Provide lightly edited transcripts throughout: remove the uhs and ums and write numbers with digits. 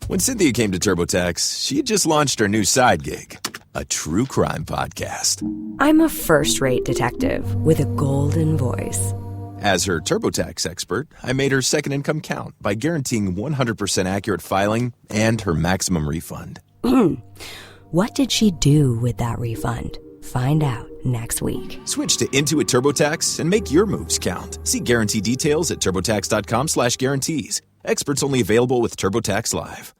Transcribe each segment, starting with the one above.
When Cynthia came to TurboTax, she had just launched her new side gig, a true crime podcast. I'm a first-rate detective with a golden voice. As her TurboTax expert, I made her second income count by guaranteeing 100% accurate filing and her maximum refund. What did she do with that refund? Find out next week. Switch to Intuit TurboTax and make your moves count. See guarantee details at turbotax.com/guarantees. Experts only available with TurboTax Live.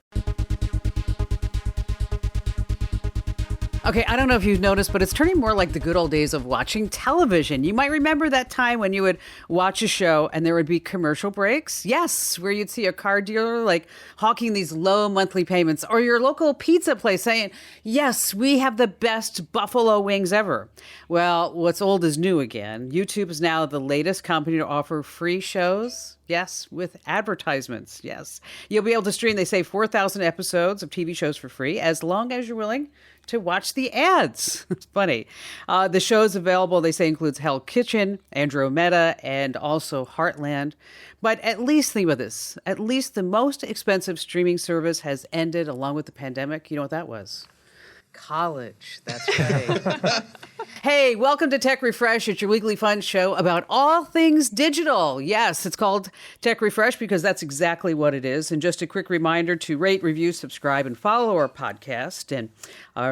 Okay, I don't know if you've noticed, but it's turning more like the good old days of watching television. You might remember that time when you would watch a show and there would be commercial breaks. Yes, where you'd see a car dealer like hawking these low monthly payments, or your local pizza place saying, yes, we have the best buffalo wings ever. Well, what's old is new again. YouTube is now the latest company to offer free shows. Yes, with advertisements. Yes. You'll be able to stream, they say, 4,000 episodes of TV shows for free, as long as you're willing to watch the ads. It's funny. The shows available, they say, includes Hell Kitchen, Andromeda, and also Heartland. But at least think about this. At least the most expensive streaming service has ended along with the pandemic. You know what that was? College. That's right. Hey, welcome to Tech Refresh. It's your weekly fun show about all things digital. Yes, it's called Tech Refresh because that's exactly what it is. And just a quick reminder to rate, review, subscribe, and follow our podcast. And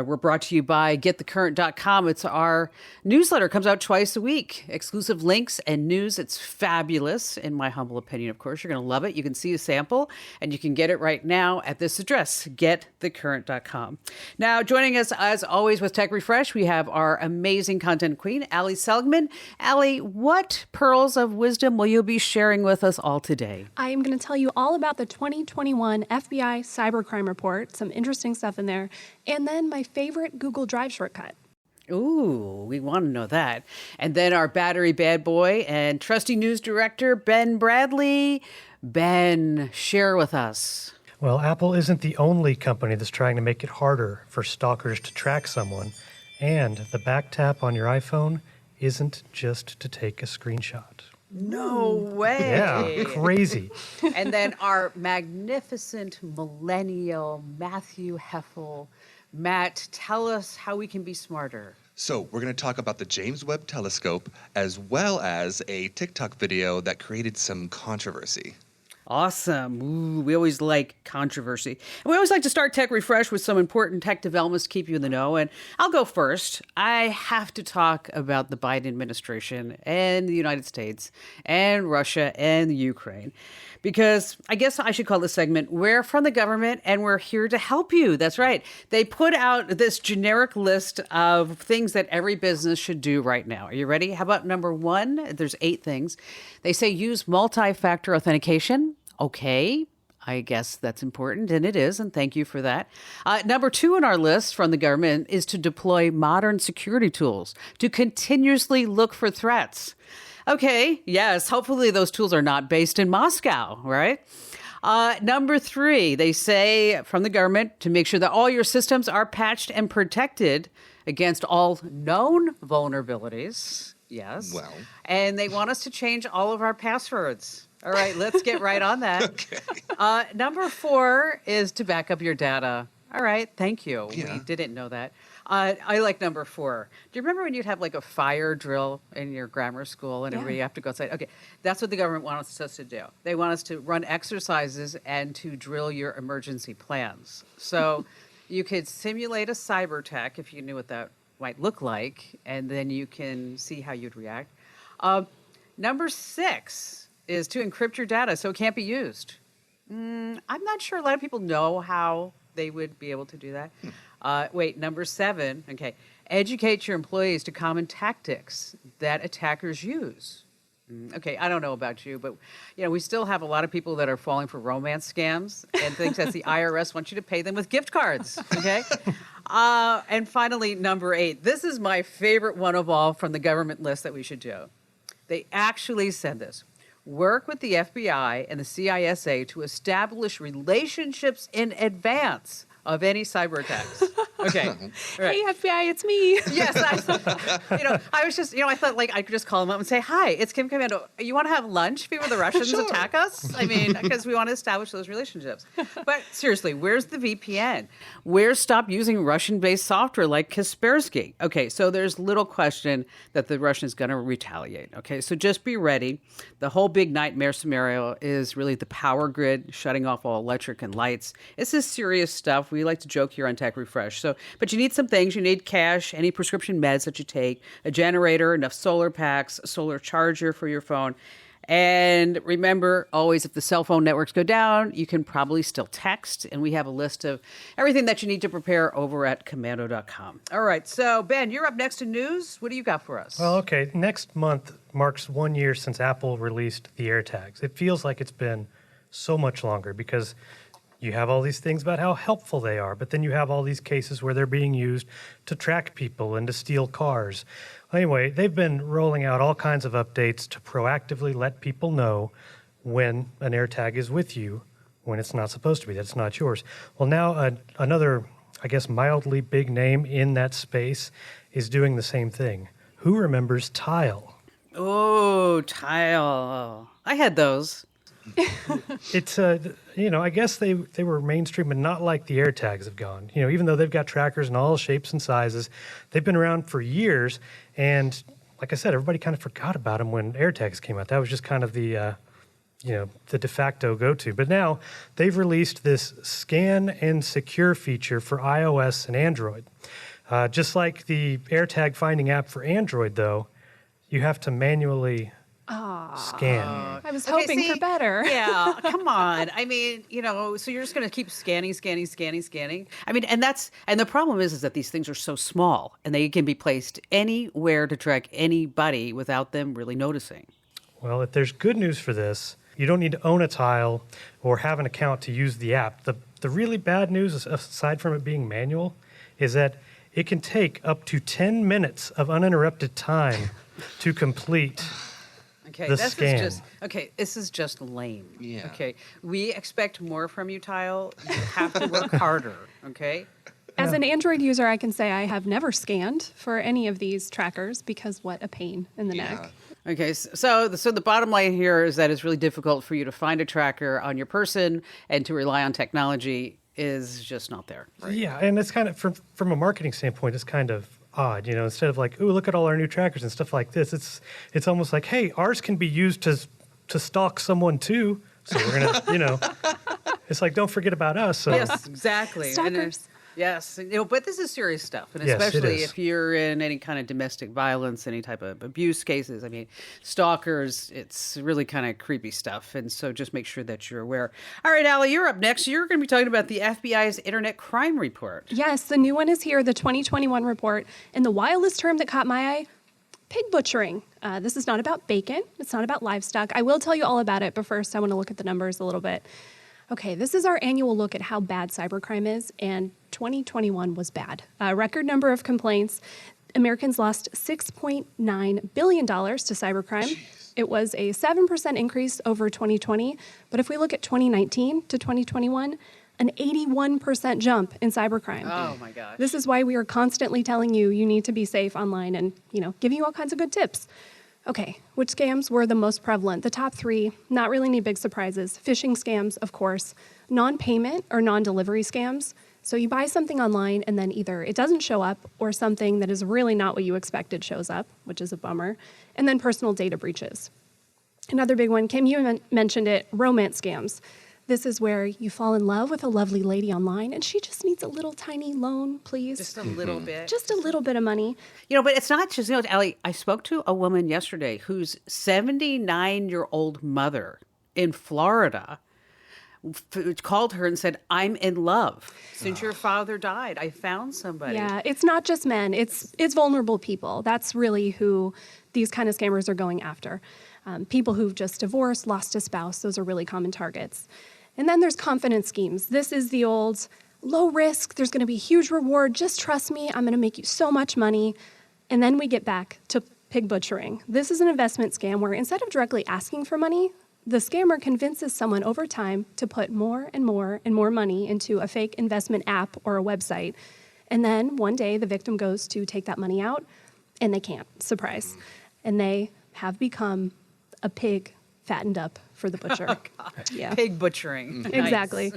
we're brought to you by getthecurrent.com. It's our newsletter. It comes out twice a week. Exclusive links and news. It's fabulous, in my humble opinion, of course. You're going to love it. You can see a sample, and you can get it right now at this address, getthecurrent.com. Now, joining us, as always, with Tech Refresh, we have our amazing content queen, Ali Seligman. Ali, what pearls of wisdom will you be sharing with us all today? I am going to tell you all about the 2021 FBI cybercrime report, some interesting stuff in there, and then my favorite Google Drive shortcut. Ooh, we want to know that. And then our battery bad boy and trusty news director, Ben Bradley. Ben, share with us. Well, Apple isn't the only company that's trying to make it harder for stalkers to track someone. And the back tap on your iPhone isn't just to take a screenshot. No way. Yeah, crazy. And then our magnificent millennial Matthew Heffel. Matt, tell us how we can be smarter. So we're going to talk about the James Webb Telescope as well as a TikTok video that created some controversy. Awesome. Ooh, we always like controversy. And we always like to start Tech Refresh with some important tech developments to keep you in the know. And I'll go first. I have to talk about the Biden administration and the United States and Russia and the Ukraine. Because I guess I should call this segment, We're from the Government and We're Here to Help You. That's right. They put out this generic list of things that every business should do right now. Are you ready? How about number one? There's 8 things. They say use multi-factor authentication. Okay. I guess that's important, and it is, and thank you for that. Number 2 on our list from the government is to deploy modern security tools to continuously look for threats. Okay, yes, hopefully those tools are not based in Moscow, right? Number 3, they say from the government to make sure that all your systems are patched and protected against all known vulnerabilities. Yes. Well. And they want us to change all of our passwords. All right, let's get right on that. Okay. Number 4 is to back up your data. All right, thank you. Yeah. We didn't know that. I like number 4. Do you remember when you'd have like a fire drill in your grammar school and everybody have to go outside? Okay, that's what the government wants us to do. They want us to run exercises and to drill your emergency plans. So you could simulate a cyber attack if you knew what that might look like, and then you can see how you'd react. Number 6 is to encrypt your data so it can't be used. I'm not sure a lot of people know how they would be able to do that. Number 7, okay. Educate your employees to common tactics that attackers use. Okay, I don't know about you, but we still have a lot of people that are falling for romance scams and things that the IRS wants you to pay them with gift cards, okay? And finally, number 8. This is my favorite one of all from the government list that we should do. They actually said this. Work with the FBI and the CISA to establish relationships in advance of any cyber attacks. Okay. All right. Hey, FBI, it's me. Yes, I was just, I thought like I could just call him up and say, "Hi, it's Kim Commando. You want to have lunch before the Russians Sure. attack us?" I mean, because we want to establish those relationships. But seriously, where's the VPN? Where's stop using Russian-based software like Kaspersky? Okay, so there's little question that the Russian is going to retaliate. Okay, so just be ready. The whole big nightmare scenario is really the power grid shutting off all electric and lights. This is serious stuff. We like to joke here on Tech Refresh. So, but you need some things. You need cash, any prescription meds that you take, a generator, enough solar packs, a solar charger for your phone. And remember, always, if the cell phone networks go down, you can probably still text. And we have a list of everything that you need to prepare over at commando.com. All right. So, Ben, you're up next to news. What do you got for us? Well, okay. Next month marks 1 year since Apple released the AirTags. It feels like it's been so much longer because you have all these things about how helpful they are, but then you have all these cases where they're being used to track people and to steal cars. Anyway, they've been rolling out all kinds of updates to proactively let people know when an AirTag is with you, when it's not supposed to be, that it's not yours. Well, now another, I guess, mildly big name in that space is doing the same thing. Who remembers Tile? Oh, Tile. I had those. It's I guess they were mainstream, but not like the AirTags have gone. Even though they've got trackers in all shapes and sizes, they've been around for years. And like I said, everybody kind of forgot about them when AirTags came out. That was just kind of the de facto go-to. But now they've released this scan and secure feature for iOS and Android. Just like the AirTag finding app for Android, though, you have to manually scan. I was hoping for better. Yeah, come on. I mean, so you're just going to keep scanning. I mean, and the problem is that these things are so small and they can be placed anywhere to track anybody without them really noticing. Well, if there's good news for this, you don't need to own a Tile or have an account to use the app. The really bad news, aside from it being manual, is that it can take up to 10 minutes of uninterrupted time to complete the scan. This is just lame. Yeah. Okay, we expect more from you, Tile. You have to work harder, okay? As an Android user, I can say I have never scanned for any of these trackers because what a pain in the neck. Okay, so the bottom line here is that it's really difficult for you to find a tracker on your person, and to rely on technology is just not there. Right? Yeah, and it's kind of, from a marketing standpoint, it's kind of odd. Instead of like, ooh, look at all our new trackers and stuff like this, it's almost like, hey, ours can be used to stalk someone too. So we're gonna, it's like, don't forget about us. So. Yes, exactly. Stalkers. Yes, but this is serious stuff, and Yes, especially it is. if you're in any kind of domestic violence, any type of abuse cases. I mean, stalkers, it's really kind of creepy stuff, and so just make sure that you're aware. All right, Allie, you're up next. You're going to be talking about the FBI's Internet Crime Report. Yes, the new one is here, the 2021 report. And the wildest term that caught my eye, pig butchering. This is not about bacon. It's not about livestock. I will tell you all about it, but first I want to look at the numbers a little bit. Okay, this is our annual look at how bad cybercrime is, and 2021 was bad. A record number of complaints. Americans lost $6.9 billion to cybercrime. Jeez. It was a 7% increase over 2020, but if we look at 2019 to 2021, an 81% jump in cybercrime. Oh my gosh. This is why we are constantly telling you need to be safe online and, giving you all kinds of good tips. Okay, which scams were the most prevalent? The top three, not really any big surprises. Phishing scams, of course. Non-payment or non-delivery scams. So you buy something online and then either it doesn't show up or something that is really not what you expected shows up, which is a bummer. And then personal data breaches. Another big one, Kim, you mentioned it, romance scams. This is where you fall in love with a lovely lady online and she just needs a little tiny loan, please. Just a little bit. Just a little bit of money. But it's not just, Allie, I spoke to a woman yesterday whose 79-year-old mother in Florida called her and said, I'm in love. Since your father died, I found somebody. Yeah, it's not just men. It's vulnerable people. That's really who these kind of scammers are going after. People who've just divorced, lost a spouse, those are really common targets. And then there's confidence schemes. This is the old low risk, there's going to be huge reward, just trust me, I'm going to make you so much money. And then we get back to pig butchering. This is an investment scam where instead of directly asking for money, the scammer convinces someone over time to put more and more and more money into a fake investment app or a website. And then one day the victim goes to take that money out and they can't. Surprise. And they have become a pig fattened up for the butcher. Yeah. Pig butchering. Nice. Exactly.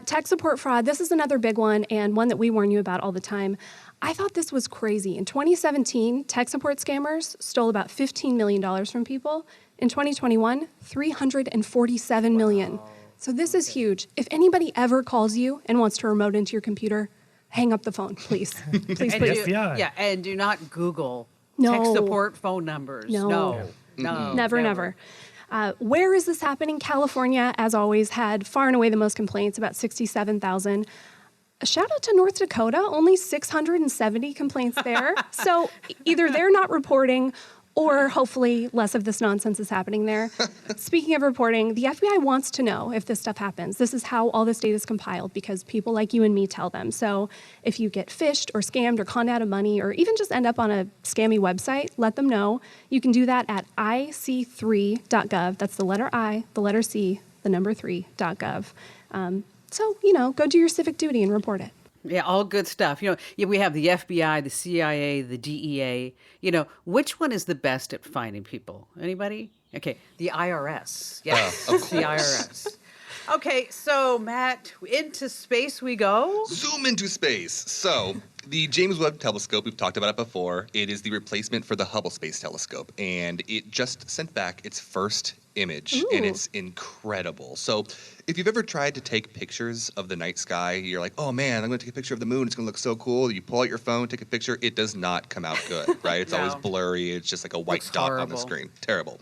Tech support fraud. This is another big one and one that we warn you about all the time. I thought this was crazy. In 2017, tech support scammers stole about $15 million from people. In 2021, $347 million. So this is huge. If anybody ever calls you and wants to remote into your computer, hang up the phone, please. Please, And please. and do not Google No. tech support phone numbers. No. No. Never. Where is this happening? California, as always, had far and away the most complaints, about 67,000. A shout out to North Dakota, only 670 complaints there. So either they're not reporting or hopefully less of this nonsense is happening there. Speaking of reporting, the FBI wants to know if this stuff happens. This is how all this data is compiled because people like you and me tell them. So if you get phished or scammed or conned out of money or even just end up on a scammy website, let them know. You can do that at ic3.gov. That's the letter I, the letter C, the number 3.gov. So, go do your civic duty and report it. Yeah, all good stuff. We have the FBI, the CIA, the DEA. Which one is the best at finding people? Anybody? Okay, the IRS. Yes, of course. The IRS. Okay, so Matt, into space we go. Zoom into space. So the James Webb Telescope, we've talked about it before. It is the replacement for the Hubble Space Telescope, and it just sent back its first image, and it's incredible. So if you've ever tried to take pictures of the night sky, you're like, oh man, I'm going to take a picture of the moon. It's going to look so cool. You pull out your phone, take a picture. It does not come out good, right? It's always blurry. It's just like a white dot on the screen. Terrible.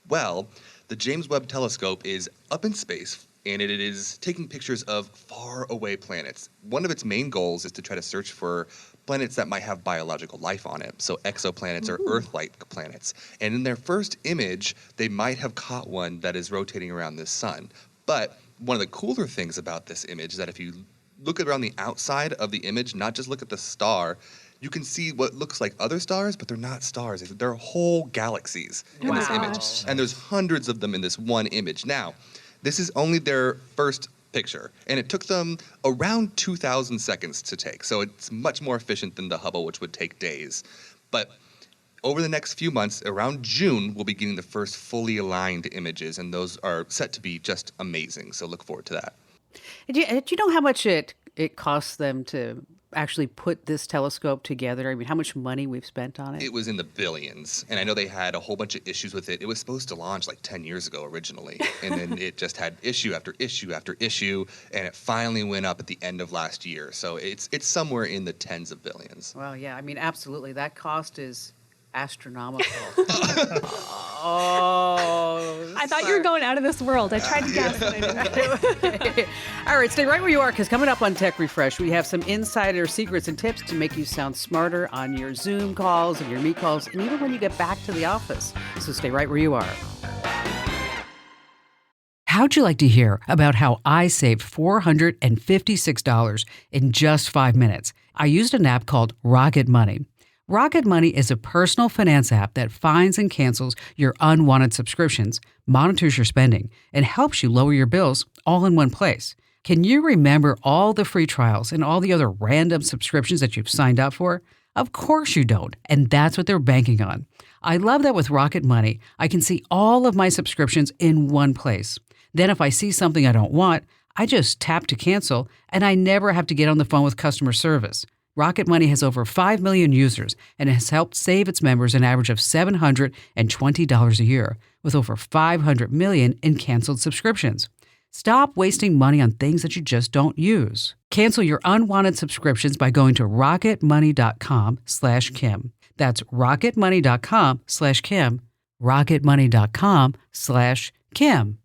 Well, the James Webb Telescope is up in space, and it is taking pictures of far away planets. One of its main goals is to try to search for planets that might have biological life on it, so exoplanets or Earth-like planets. And in their first image, they might have caught one that is rotating around the sun. But one of the cooler things about this image is that if you look around the outside of the image, not just look at the star, you can see what looks like other stars, but they're not stars. They're whole galaxies in this image. And there's hundreds of them in this one image. Now, this is only their first picture, and it took them around 2,000 seconds to take. So it's much more efficient than the Hubble, which would take days. But over the next few months, around June, we'll be getting the first fully aligned images, and those are set to be just amazing. So look forward to that. Do you know how much it costs them to actually put this telescope together? I mean, how much money we've spent on it? It was in the billions, and I know they had a whole bunch of issues with it. It was supposed to launch like 10 years ago originally, and then it just had issue after issue after issue, and it finally went up at the end of last year. So it's somewhere in the tens of billions. Well, yeah, I mean, absolutely. That cost is astronomical. I thought you were going out of this world. I tried to guess, but I didn't. All right, stay right where you are, because coming up on Tech Refresh, we have some insider secrets and tips to make you sound smarter on your Zoom calls and your Meet calls, and even when you get back to the office. So stay right where you are. How'd you like to hear about how I saved $456 in just 5 minutes? I used an app called Rocket Money. Rocket Money is a personal finance app that finds and cancels your unwanted subscriptions, monitors your spending, and helps you lower your bills all in one place. Can you remember all the free trials and all the other random subscriptions that you've signed up for? Of course you don't, and that's what they're banking on. I love that with Rocket Money, I can see all of my subscriptions in one place. Then if I see something I don't want, I just tap to cancel, and I never have to get on the phone with customer service. Rocket Money has over 5 million users and has helped save its members an average of $720 a year, with over 500 million in canceled subscriptions. Stop wasting money on things that you just don't use. Cancel your unwanted subscriptions by going to rocketmoney.com/Kim. That's rocketmoney.com/Kim. rocketmoney.com/Kim.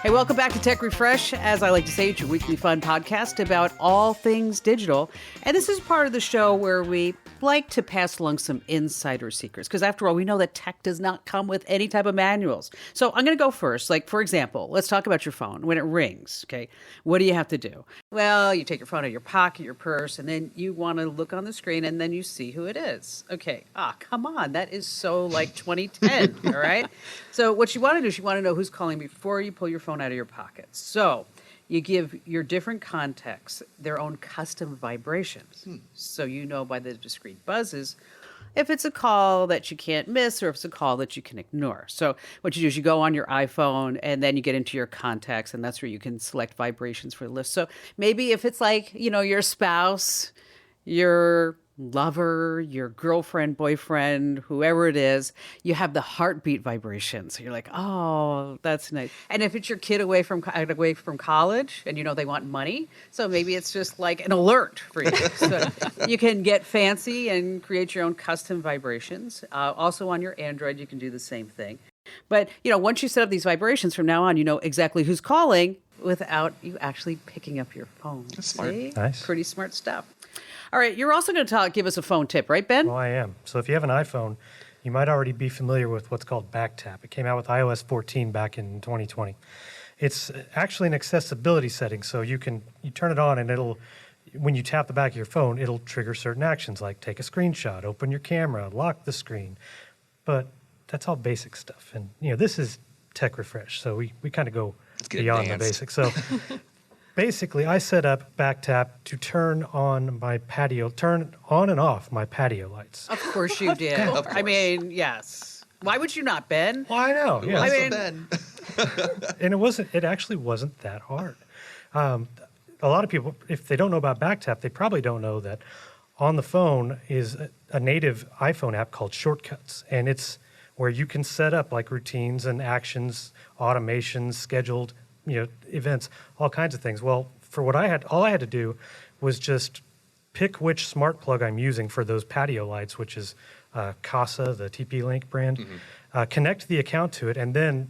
Hey, welcome back to Tech Refresh. As I like to say, it's your weekly fun podcast about all things digital. And this is part of the show where we like to pass along some insider secrets, because after all, we know that tech does not come with any type of manuals. So I'm going to go first. Like, for example, let's talk about your phone. When it rings, okay, what do you have to do? Well, you take your phone out of your pocket, your purse, and then you want to look on the screen, and then you see who it is. Okay, come on. That is so like 2010, all right? So what you want to do is you want to know who's calling before you pull your phone out of your pocket. So you give your different contexts their own custom vibrations. So you know by the discrete buzzes if it's a call that you can't miss or if it's a call that you can ignore. So what you do is you go on your iPhone and then you get into your contacts, and that's where you can select vibrations for the list. So maybe if it's like, your spouse, your lover, your girlfriend, boyfriend, whoever it is, you have the heartbeat vibration. So you're like, oh, that's nice. And if it's your kid away from college and they want money, so maybe it's just like an alert for you. So you can get fancy and create your own custom vibrations. Also on your Android, you can do the same thing. But, once you set up these vibrations, from now on, you know exactly who's calling without you actually picking up your phone. That's smart. See? Nice. Pretty smart stuff. All right, you're also going to give us a phone tip, right, Ben? Well, I am. So if you have an iPhone, you might already be familiar with what's called BackTap. It came out with iOS 14 back in 2020. It's actually an accessibility setting, so you turn it on, and when you tap the back of your phone, it'll trigger certain actions like take a screenshot, open your camera, lock the screen. But that's all basic stuff, and this is Tech Refresh, so we kind of go beyond the basics. So. Basically, I set up BackTap to turn on and off my patio lights. Of course you did. Of course. I mean, yes. Why would you not, Ben? Well, I know. Yeah. Ben. And it actually wasn't that hard. A lot of people, if they don't know about BackTap, they probably don't know that on the phone is a native iPhone app called Shortcuts. And it's where you can set up like routines and actions, automations, scheduled events, all kinds of things. Well, for what all I had to do was just pick which smart plug I'm using for those patio lights, which is Casa, the TP-Link brand, connect the account to it, and then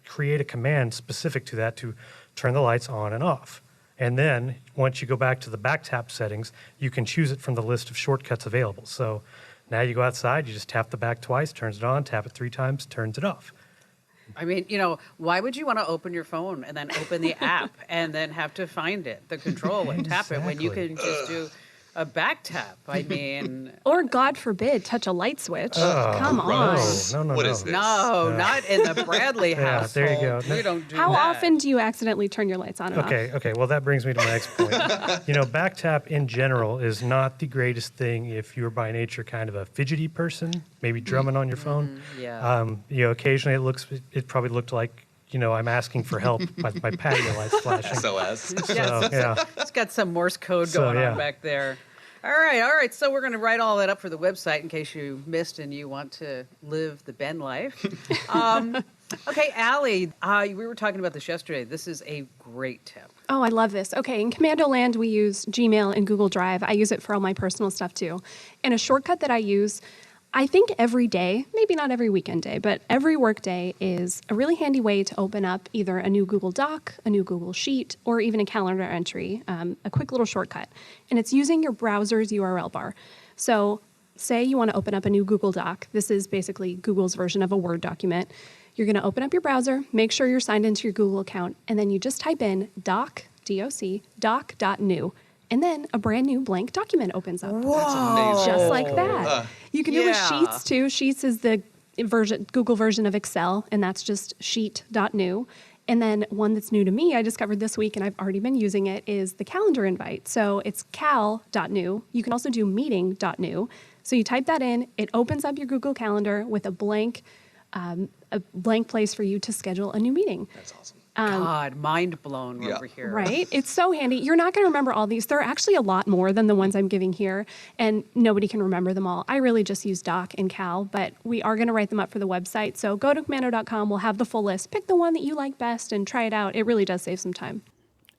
create a command specific to that to turn the lights on and off. And then once you go back to the BackTap settings, you can choose it from the list of shortcuts available. So now you go outside, you just tap the back twice, turns it on, tap it 3 times, turns it off. I mean, why would you want to open your phone and then open the app and then have to find it, the control, and tap it when you can just do a back tap? I mean... Or, God forbid, touch a light switch. Come on. No. What is this? No, not in the Bradley household. There you go. We don't do How that. often do you accidentally turn your lights on and off? Okay. Well, that brings me to my next point. BackTap in general is not the greatest thing if you're by nature kind of a fidgety person, maybe drumming on your phone. Yeah. Occasionally it probably looked like, I'm asking for help by my patio lights flashing. SOS. Yes. Yeah. It's got some Morse code going on back there. All right. So we're going to write all that up for the website in case you missed and you want to live the Ben life. Okay, Allie, we were talking about this yesterday. This is a great tip. Oh, I love this. Okay, in Commando Land, we use Gmail and Google Drive. I use it for all my personal stuff too. And a shortcut that I use, I think every day, maybe not every weekend day, but every work day is a really handy way to open up either a new Google Doc, a new Google Sheet, or even a calendar entry, a quick little shortcut. And it's using your browser's URL bar. So say you want to open up a new Google Doc. This is basically Google's version of a Word document. You're going to open up your browser, make sure you're signed into your Google account, and then you just type in doc.new. And then a brand new blank document opens up. That's amazing. Just like that. You can do it with Sheets too. Sheets is the Google version of Excel, and that's just sheet.new. And then one that's new to me, I discovered this week, and I've already been using it, is the calendar invite. So it's cal.new. You can also do meeting.new. So you type that in, it opens up your Google Calendar with a blank place for you to schedule a new meeting. That's awesome. God, mind blown over here. Right? It's so handy. You're not going to remember all these. There are actually a lot more than the ones I'm giving here, and nobody can remember them all. I really just use Doc and Cal, but we are going to write them up for the website. So go to commando.com. We'll have the full list. Pick the one that you like best and try it out. It really does save some time.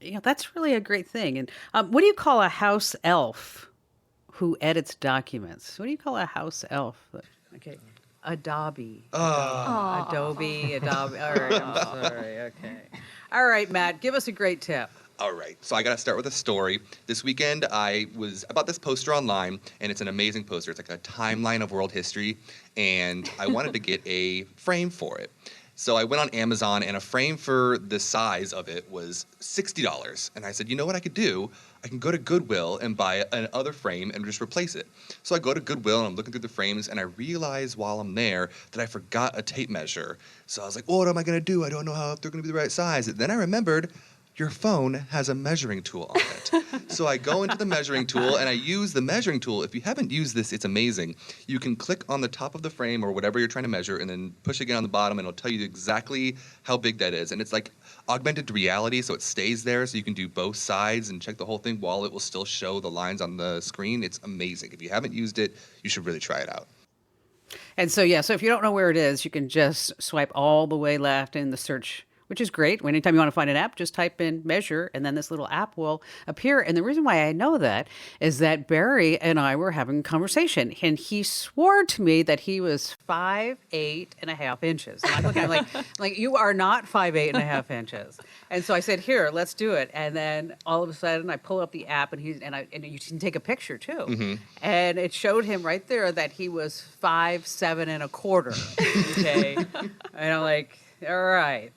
Yeah, that's really a great thing. And what do you call a house elf who edits documents? What do you call a house elf? Okay. Adobe. Adobe. All right, I'm sorry. Okay. All right, Matt, give us a great tip. All right, so I got to start with a story. This weekend, I bought this poster online, and it's an amazing poster. It's like a timeline of world history, and I wanted to get a frame for it. So I went on Amazon, and a frame for the size of it was $60. And I said, you know what I could do? I can go to Goodwill and buy another frame and just replace it. So I go to Goodwill, and I'm looking through the frames, and I realize while I'm there that I forgot a tape measure. So I was like, well, what am I going to do? I don't know if they're going to be the right size. And then I remembered, your phone has a measuring tool on it. So I go into the measuring tool and I use the measuring tool. If you haven't used this, it's amazing. You can click on the top of the frame or whatever you're trying to measure and then push again on the bottom and it'll tell you exactly how big that is. And it's like augmented reality, so it stays there so you can do both sides and check the whole thing while it will still show the lines on the screen. It's amazing. If you haven't used it, you should really try it out. And so, yeah, so if you don't know where it is, you can just swipe all the way left in the search, which is great. Anytime you want to find an app, just type in measure, and then this little app will appear. And the reason why I know that is that Barry and I were having a conversation, and he swore to me that he was 5'8.5 inches. And I'm looking, I'm like, you are not 5'8.5 inches. And so I said, here, let's do it. And then all of a sudden, I pull up the app, and you can take a picture too. Mm-hmm. And it showed him right there that he was 5'7.25. Okay, and I'm like, all right.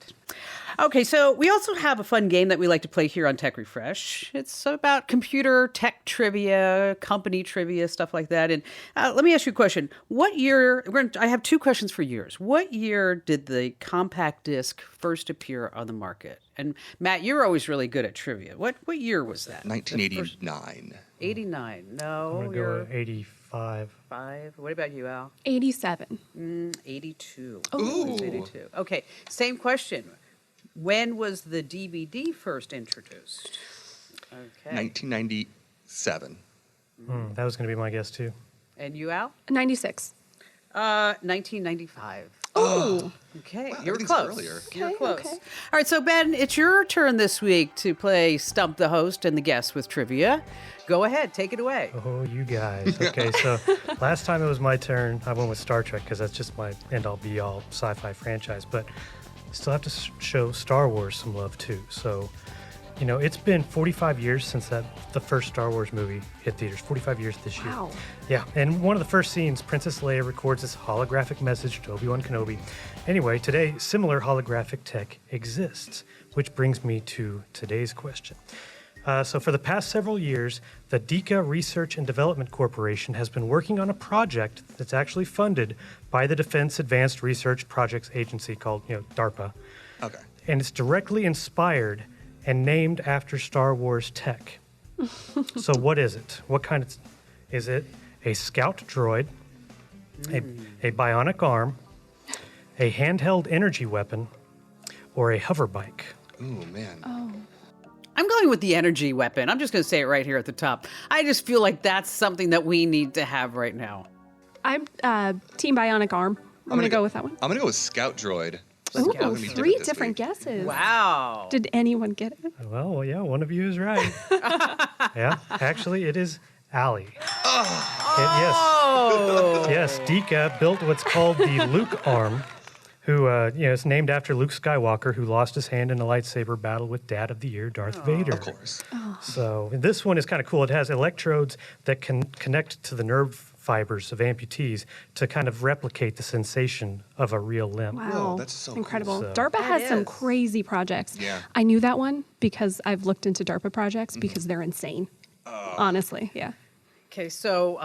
Okay, so we also have a fun game that we like to play here on Tech Refresh. It's about computer tech trivia, company trivia, stuff like that. And let me ask you a question. What year, I have two questions for yours. What year did the compact disc first appear on the market? And Matt, you're always really good at trivia. What year was that? 1989. 89. No, I'm going to go with 85. 5. What about you, Al? 87. 82. Ooh. 82. Okay, same question. When was the DVD first introduced? Okay. 1997. That was going to be my guess, too. And you, Al? 96. 1995. Oh. Okay, Wow, you were everything's close. earlier. You were Okay, close. okay. All right, so Ben, it's your turn this week to play Stump the Host and the Guest with trivia. Go ahead, take it away. Oh, you guys. Okay, so last time it was my turn, I went with Star Trek because that's just my end-all be-all sci-fi franchise. But still have to show Star Wars some love, too. So, you know, it's been 45 years since the first Star Wars movie hit theaters. 45 years this year. Wow. Yeah, and one of the first scenes, Princess Leia records this holographic message to Obi-Wan Kenobi. Anyway, today, similar holographic tech exists, which brings me to today's question. So for the past several years, the DICA Research and Development Corporation has been working on a project that's actually funded by the Defense Advanced Research Projects Agency called, DARPA. Okay. And it's directly inspired and named after Star Wars tech. So what is it? What kind of... Is it a scout droid, a bionic arm, a handheld energy weapon, or a hover bike? Ooh, man. Oh. I'm going with the energy weapon. I'm just going to say it right here at the top. I just feel like that's something that we need to have right now. I'm Team Bionic Arm. I'm going to go with that one. I'm going to go with Scout Droid. Ooh, Scout Droid. 3 this different week. guesses. Wow. Did anyone get it? Well, yeah, one of you is right. Yeah, actually, it is Allie. Oh. Yes, DICA built what's called the Luke arm, who, is named after Luke Skywalker, who lost his hand in a lightsaber battle with Dad of the Year, Darth Vader. Of course. So this one is kind of cool. It has electrodes that can connect to the nerve fibers of amputees to kind of replicate the sensation of a real limb. Wow. Whoa, that's so cool. incredible. So- DARPA has That some is. crazy projects. Yeah. I knew that one because I've looked into DARPA projects because they're insane. Honestly, yeah. Okay, so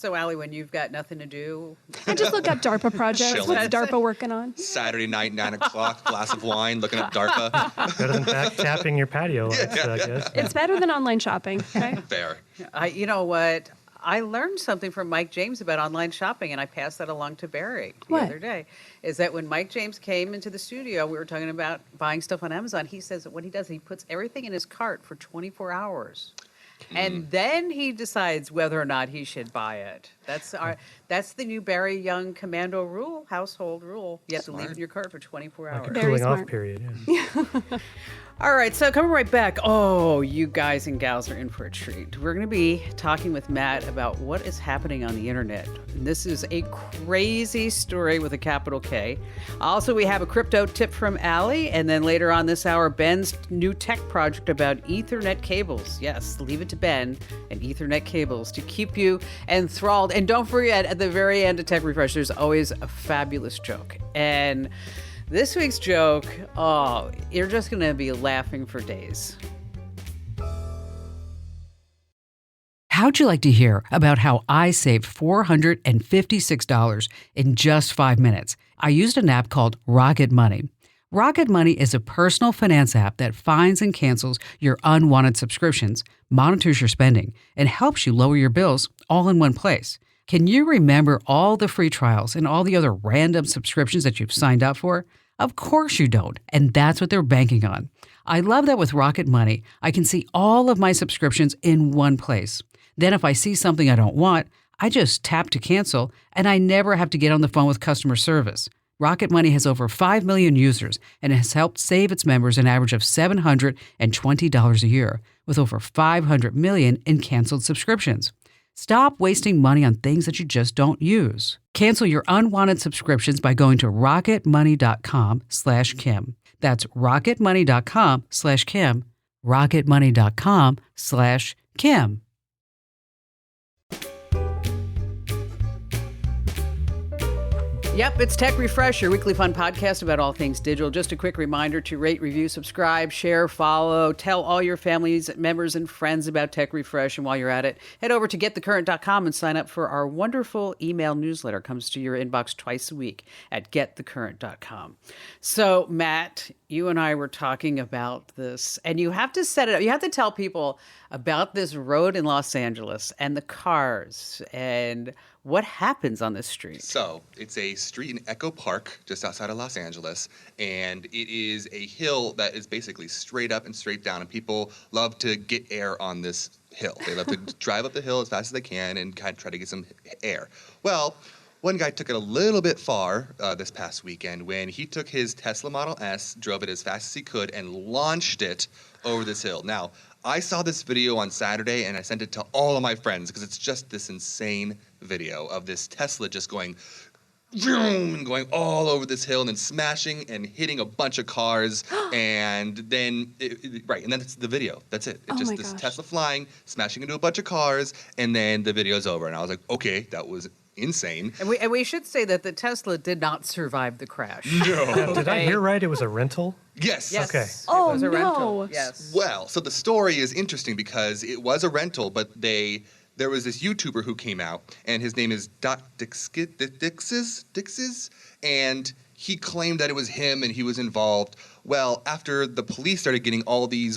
Allie, when you've got nothing to do, I just look up DARPA projects. Chilling. What's DARPA working on? Saturday night, 9 o'clock, glass of wine, looking up DARPA. Better than back tapping your patio lights, I guess. It's better than online shopping. Okay. Fair. you know what? I learned something from Mike James about online shopping, and I passed that along to Barry the What? other day. Is that when Mike James came into the studio, we were talking about buying stuff on Amazon. He says that what he does, he puts everything in his cart for 24 hours. And then he decides whether or not he should buy it. That's the new Barry Young commando rule, household rule. You have to leave it in your cart for 24 hours. Like a Very cooling off smart. period. Yeah. All right, so coming right back. Oh, you guys and gals are in for a treat. We're going to be talking with Matt about what is happening on the internet. And this is a crazy story with a capital K. Also, we have a crypto tip from Allie. And then later on this hour, Ben's new tech project about Ethernet cables. Yes, leave it to Ben and Ethernet cables to keep you enthralled. And don't forget, at the very end of Tech Refresh, there's always a fabulous joke. And this week's joke, oh, you're just going to be laughing for days. How'd you like to hear about how I saved $456 in just 5 minutes? I used an app called Rocket Money. Rocket Money is a personal finance app that finds and cancels your unwanted subscriptions, monitors your spending, and helps you lower your bills all in one place. Can you remember all the free trials and all the other random subscriptions that you've signed up for? Of course you don't, and that's what they're banking on. I love that with Rocket Money, I can see all of my subscriptions in one place. Then if I see something I don't want, I just tap to cancel, and I never have to get on the phone with customer service. Rocket Money has over 5 million users and has helped save its members an average of $720 a year, with over 500 million in canceled subscriptions. Stop wasting money on things that you just don't use. Cancel your unwanted subscriptions by going to rocketmoney.com/Kim. That's rocketmoney.com/Kim. rocketmoney.com/Kim. Yep, it's Tech Refresh, your weekly fun podcast about all things digital. Just a quick reminder to rate, review, subscribe, share, follow, tell all your families, members, and friends about Tech Refresh. And while you're at it, head over to getthecurrent.com and sign up for our wonderful email newsletter. It comes to your inbox twice a week at getthecurrent.com. So, Matt, you and I were talking about this, and you have to set it up. You have to tell people about this road in Los Angeles and the cars and what happens on this street. So it's a street in Echo Park, just outside of Los Angeles, and it is a hill that is basically straight up and straight down, and people love to get air on this hill. They love to drive up the hill as fast as they can and kind of try to get some air. Well, one guy took it a little bit far this past weekend when he took his Tesla Model S, drove it as fast as he could, and launched it over this hill. Now, I saw this video on Saturday, and I sent it to all of my friends because it's just this insane video of this Tesla just going vroom, and going all over this hill and then smashing and hitting a bunch of cars. And then, and then it's the video. That's it. It's just this Tesla flying, smashing into a bunch of cars, and then the video's over. And I was like, okay, that was insane. And we should say that the Tesla did not survive the crash. No. Did I hear right? It was a rental? Yes. Okay. It was a rental. No. Yes. Well, so the story is interesting because it was a rental, but there was this YouTuber who came out, and his name is Dixes, and he claimed that it was him and he was involved. Well, after the police started getting all these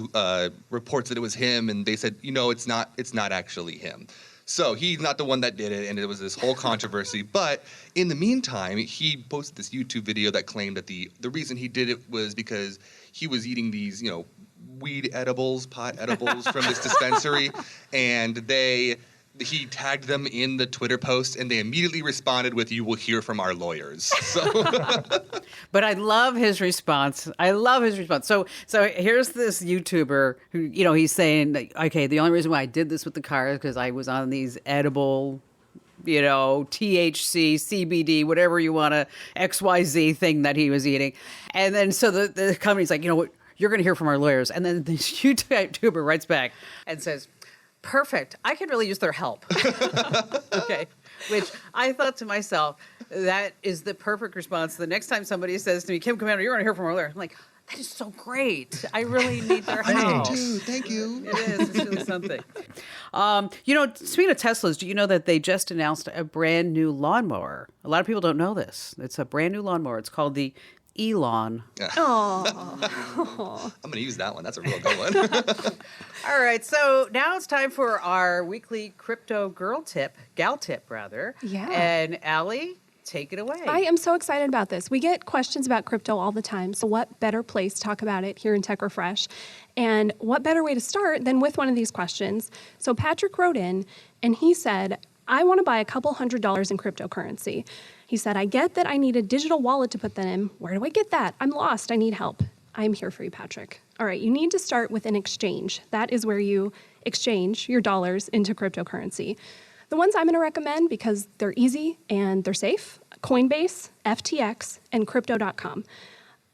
reports that it was him, and they said, it's not actually him. So he's not the one that did it, and it was this whole controversy. But in the meantime, he posted this YouTube video that claimed that the reason he did it was because he was eating these, pot edibles from this dispensary, and he tagged them in the Twitter post, and they immediately responded with, "You will hear from our lawyers." So, but I love his response. So here's this YouTuber who, he's saying, okay, the only reason why I did this with the car is because I was on these edible, THC, CBD, whatever you want to, XYZ thing that he was eating. And then so the company's like, what, you're going to hear from our lawyers. And then this YouTuber writes back and says, perfect. I could really use their help. Okay. Which I thought to myself, that is the perfect response. The next time somebody says to me, Kim Commander, you're going to hear from our lawyer. I'm like, that is so great. I really need their help. I do. Thank you. It is. It's really something. Speaking of Teslas, do you know that they just announced a brand new lawnmower? A lot of people don't know this. It's a brand new lawnmower. It's called the Elon. I'm going to use that one. That's a real good one. All right. So now it's time for our weekly crypto gal tip. Yeah. And Allie, take it away. I am so excited about this. We get questions about crypto all the time. So what better place to talk about it here in Tech Refresh? And what better way to start than with one of these questions? So Patrick wrote in and he said, I want to buy a couple $100 in cryptocurrency. He said, I get that I need a digital wallet to put that in. Where do I get that? I'm lost. I need help. I'm here for you, Patrick. All right, you need to start with an exchange. That is where you exchange your dollars into cryptocurrency. The ones I'm going to recommend, because they're easy and they're safe, Coinbase, FTX, and Crypto.com.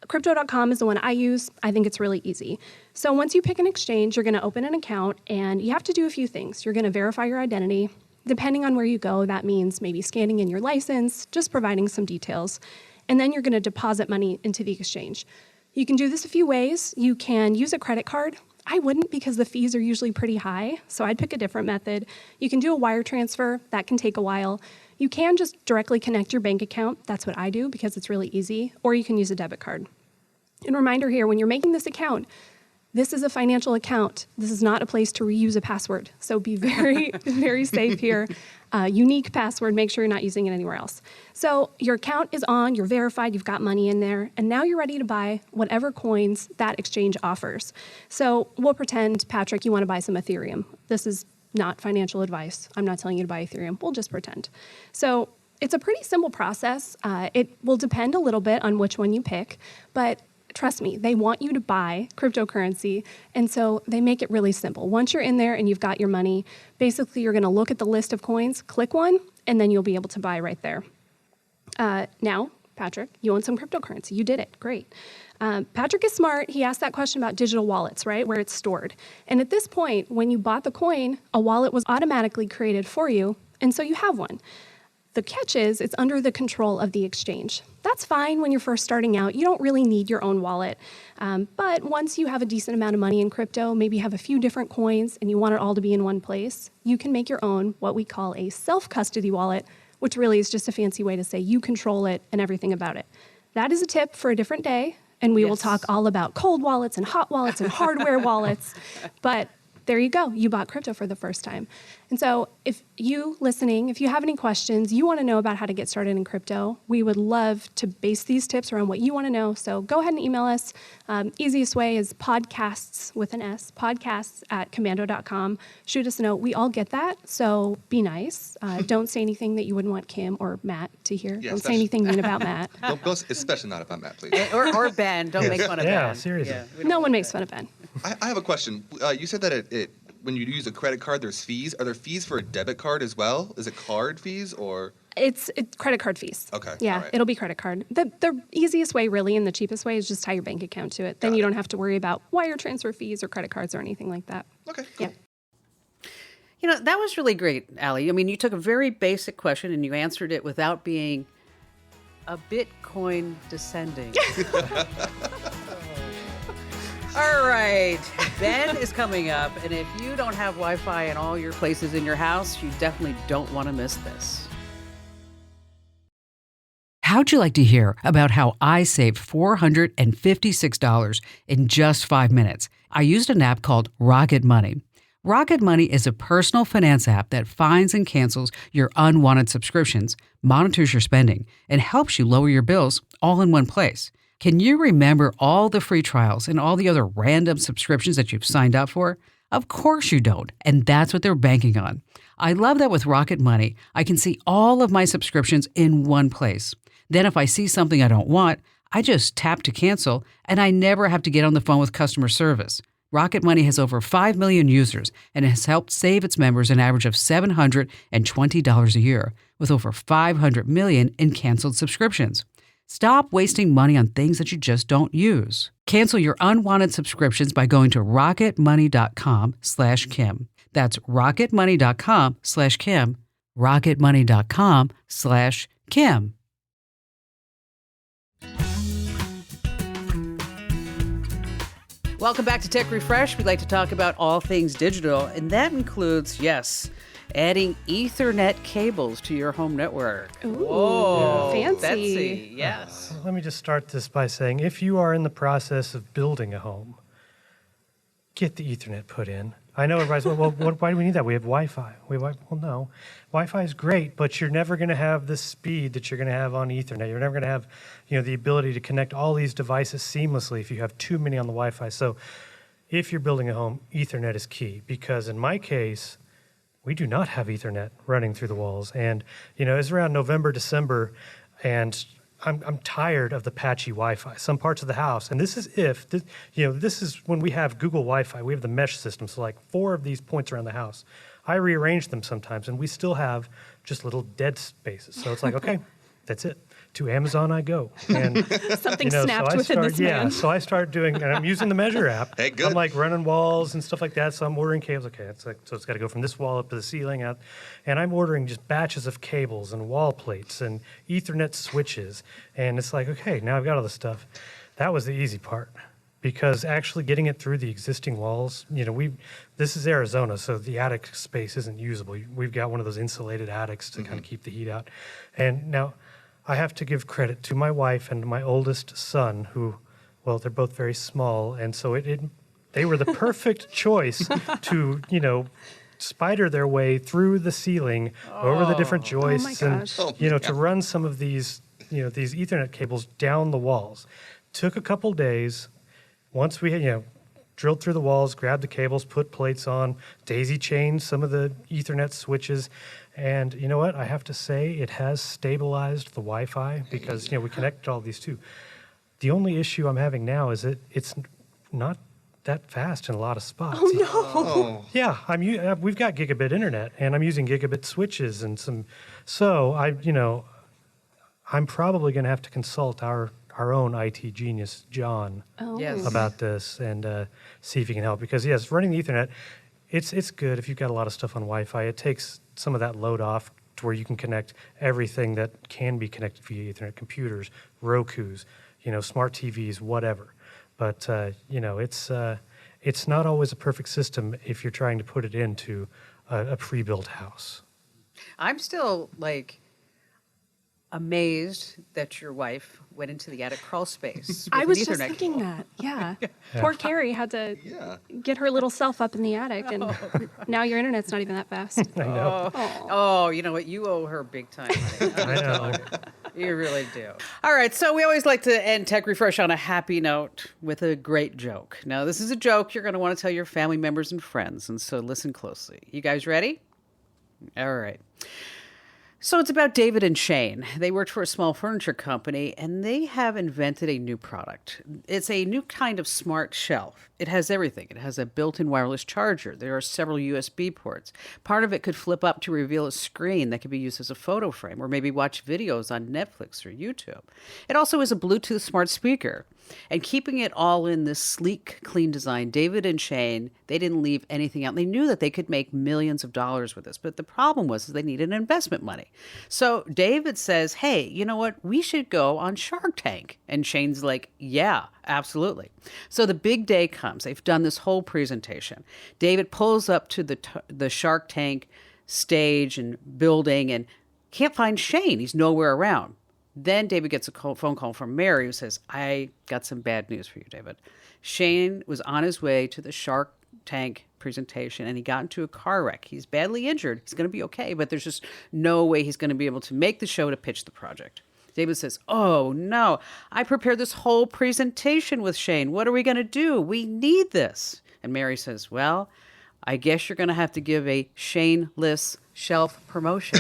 Crypto.com is the one I use. I think it's really easy. So once you pick an exchange, you're going to open an account, and you have to do a few things. You're going to verify your identity. Depending on where you go, that means maybe scanning in your license, just providing some details, and then you're going to deposit money into the exchange. You can do this a few ways. You can use a credit card. I wouldn't because the fees are usually pretty high, so I'd pick a different method. You can do a wire transfer. That can take a while. You can just directly connect your bank account. That's what I do because it's really easy, or you can use a debit card. And reminder here, when you're making this account, this is a financial account. This is not a place to reuse a password. So be very, very safe here. Unique password, make sure you're not using it anywhere else. So your account is on, you're verified, you've got money in there, and now you're ready to buy whatever coins that exchange offers. So we'll pretend, Patrick, you want to buy some Ethereum. This is not financial advice. I'm not telling you to buy Ethereum. We'll just pretend. So it's a pretty simple process. It will depend a little bit on which one you pick, but trust me, they want you to buy cryptocurrency, and so they make it really simple. Once you're in there and you've got your money, basically you're going to look at the list of coins, click one, and then you'll be able to buy right there. Now, Patrick, you own some cryptocurrency. You did it. Great. Patrick is smart. He asked that question about digital wallets, right, where it's stored. And at this point, when you bought the coin, a wallet was automatically created for you, and so you have one. The catch is it's under the control of the exchange. That's fine when you're first starting out. You don't really need your own wallet. But once you have a decent amount of money in crypto, maybe you have a few different coins and you want it all to be in one place, you can make your own, what we call a self-custody wallet, which really is just a fancy way to say you control it and everything about it. That is a tip for a different day, and we will talk all about cold wallets and hot wallets and hardware wallets. But there you go. You bought crypto for the first time. And so if you listening, if you have any questions, you want to know about how to get started in crypto, we would love to base these tips around what you want to know. So go ahead and email us. Easiest way is podcasts with an S, podcasts@komando.com. Shoot us a note. We all get that. So be nice. Don't say anything that you wouldn't want Kim or Matt to hear. Yeah, don't say anything mean about Matt. Don't go, especially not about Matt, please. Or Ben. Don't make fun of Ben. Yeah, seriously. No one makes fun of Ben. I have a question. You said that when you use a credit card, there's fees. Are there fees for a debit card as well? Is it card fees or? It's credit card fees. Okay. Yeah, all right. it'll be credit card. The easiest way, really, and the cheapest way is just tie your bank account to it. Then you don't have to worry about wire transfer fees or credit cards or anything like that. Okay, cool. Yeah. You know, that was really great, Allie. I mean, you took a very basic question and you answered it without being a Bitcoin descending. All right, Ben is coming up, and if you don't have Wi-Fi in all your places in your house, you definitely don't want to miss this. How'd you like to hear about how I saved $456 in just 5 minutes? I used an app called Rocket Money. Rocket Money is a personal finance app that finds and cancels your unwanted subscriptions, monitors your spending, and helps you lower your bills all in one place. Can you remember all the free trials and all the other random subscriptions that you've signed up for? Of course you don't, and that's what they're banking on. I love that with Rocket Money, I can see all of my subscriptions in one place. Then if I see something I don't want, I just tap to cancel, and I never have to get on the phone with customer service. Rocket Money has over 5 million users and has helped save its members an average of $720 a year, with over 500 million in canceled subscriptions. Stop wasting money on things that you just don't use. Cancel your unwanted subscriptions by going to rocketmoney.com/Kim. That's rocketmoney.com/Kim. rocketmoney.com/Kim. Welcome back to Tech Refresh. We like to talk about all things digital, and that includes, yes, adding Ethernet cables to your home network. Ooh, Whoa, fancy. Yes. Let me just start this by saying, if you are in the process of building a home, get the Ethernet put in. I know everybody's, well, why do we need that? We have Wi-Fi. Well, no. Wi-Fi is great, but you're never going to have the speed that you're going to have on Ethernet. You're never going to have, the ability to connect all these devices seamlessly if you have too many on the Wi-Fi. So if you're building a home, Ethernet is key, because in my case, we do not have Ethernet running through the walls. And, it's around November, December, and I'm tired of the patchy Wi-Fi. Some parts of the house, and this is this is when we have Google Wi-Fi. We have the mesh system, so like 4 of these points around the house. I rearrange them sometimes, and we still have just little dead spaces. So it's like, okay, that's it. To Amazon I go. And Something snapped within this man. Yeah, so I start doing, and I'm using the Measure app. Hey, good. I'm like running walls and stuff like that. So I'm ordering cables. Okay, so it's got to go from this wall up to the ceiling out, and I'm ordering just batches of cables and wall plates and Ethernet switches. And it's like, okay, now I've got all this stuff. That was the easy part, because actually getting it through the existing walls, this is Arizona, so the attic space isn't usable. We've got one of those insulated attics to kind of keep the heat out. And now I have to give credit to my wife and my oldest son, who Well, they're both very small, and so they were the perfect choice to, spider their way through the ceiling over the different joists and, to run some of these, these Ethernet cables down the walls. Took a couple days. Once we had, drilled through the walls, grabbed the cables, put plates on, daisy chained some of the Ethernet switches. And you know what? I have to say it has stabilized the Wi-Fi because, we connected all these too. The only issue I'm having now is it's not that fast in a lot of spots. Oh, no. Yeah, we've got gigabit internet, and I'm using gigabit switches and some. So I'm probably going to have to consult our own IT genius, John, Yes. about this and see if he can help. Because yes, running the Ethernet, it's good if you've got a lot of stuff on Wi-Fi. It takes some of that load off to where you can connect everything that can be connected via Ethernet: computers, Rokus, smart TVs, whatever. But it's not always a perfect system if you're trying to put it into a pre-built house. I'm still amazed that your wife went into the attic crawl space. I with was an just Ethernet thinking cable. that. Yeah. Poor Carrie had to get her little self up in the attic, and now your internet's not even that fast. I know. Oh, you know what? You owe her big time. Honey. I know. You really do. All right, so we always like to end Tech Refresh on a happy note with a great joke. Now, this is a joke you're going to want to tell your family members and friends, and so listen closely. You guys ready? All right. So it's about David and Shane. They worked for a small furniture company, and they have invented a new product. It's a new kind of smart shelf. It has everything. It has a built-in wireless charger. There are several USB ports. Part of it could flip up to reveal a screen that could be used as a photo frame or maybe watch videos on Netflix or YouTube. It also is a Bluetooth smart speaker. And keeping it all in this sleek, clean design, David and Shane, they didn't leave anything out. They knew that they could make millions of dollars with this, but the problem was they needed investment money. So David says, hey, you know what? We should go on Shark Tank. And Shane's like, yeah, absolutely. So the big day comes. They've done this whole presentation. David pulls up to the Shark Tank stage and building and can't find Shane. He's nowhere around. Then David gets a phone call from Mary who says, I got some bad news for you, David. Shane was on his way to the Shark Tank presentation and he got into a car wreck. He's badly injured. He's going to be okay, but there's just no way he's going to be able to make the show to pitch the project. David says, oh, no, I prepared this whole presentation with Shane. What are we going to do? We need this. And Mary says, well, I guess you're going to have to give a Shane-less shelf promotion.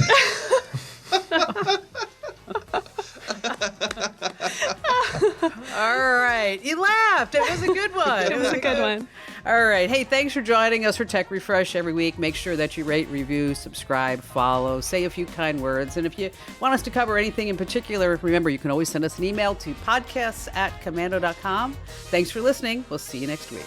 All right. You laughed. It was a good one. It was a good one. All right. Hey, thanks for joining us for Tech Refresh every week. Make sure that you rate, review, subscribe, follow, say a few kind words. And if you want us to cover anything in particular, remember, you can always send us an email to podcasts@komando.com. Thanks for listening. We'll see you next week.